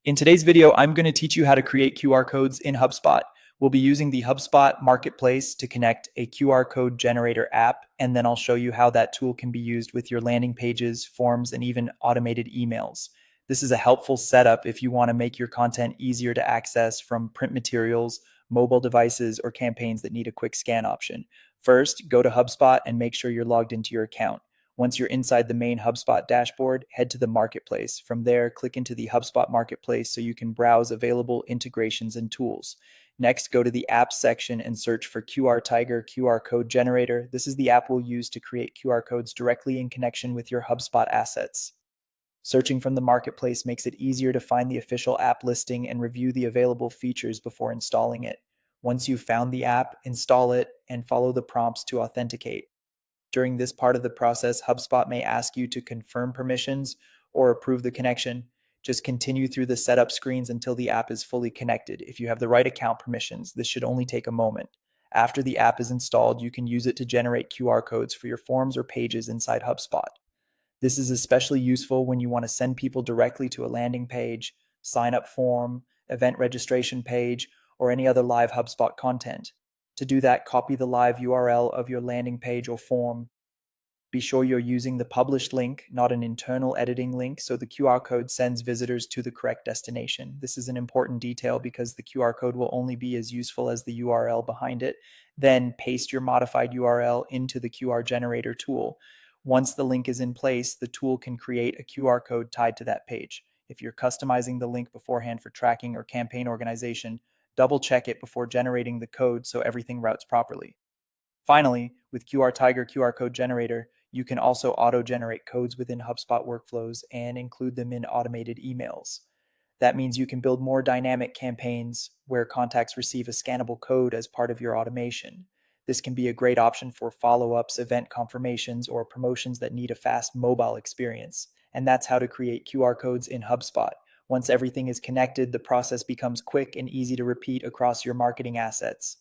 In today's video, I'm going to teach you how to create QR codes in HubSpot. We'll be using the HubSpot Marketplace to connect a QR code generator app, and then I'll show you how that tool can be used with your landing pages, forms, and even automated emails. This is a helpful setup if you want to make your content easier to access from print materials, mobile devices, or campaigns that need a quick scan option. First, go to HubSpot and make sure you're logged into your account. Once you're inside the main HubSpot dashboard, head to the Marketplace. From there, click into the HubSpot Marketplace so you can browse available integrations and tools. Next, go to the Apps section and search for QR Tiger QR Code Generator. This is the app we'll use to create QR codes directly in connection with your HubSpot assets. Searching from the Marketplace makes it easier to find the official app listing and review the available features before installing it. Once you've found the app, install it and follow the prompts to authenticate. During this part of the process, HubSpot may ask you to confirm permissions or approve the connection. Just continue through the setup screens until the app is fully connected. If you have the right account permissions, this should only take a moment. After the app is installed, you can use it to generate QR codes for your forms or pages inside HubSpot. This is especially useful when you want to send people directly to a landing page, sign up form, event registration page, or any other live HubSpot content. To do that, copy the live URL of your landing page or form. Be sure you're using the published link, not an internal editing link, so the QR code sends visitors to the correct destination. This is an important detail because the QR code will only be as useful as the URL behind it. Then paste your modified URL into the QR generator tool. Once the link is in place, the tool can create a QR code tied to that page. If you're customizing the link beforehand for tracking or campaign organization, double check it before generating the code so everything routes properly. Finally, with QR Tiger QR Code Generator, you can also auto-generate codes within HubSpot workflows and include them in automated emails. That means you can build more dynamic campaigns where contacts receive a scannable code as part of your automation. This can be a great option for follow-ups, event confirmations, or promotions that need a fast mobile experience. And that's how to create QR codes in HubSpot. Once everything is connected, the process becomes quick and easy to repeat across your marketing assets.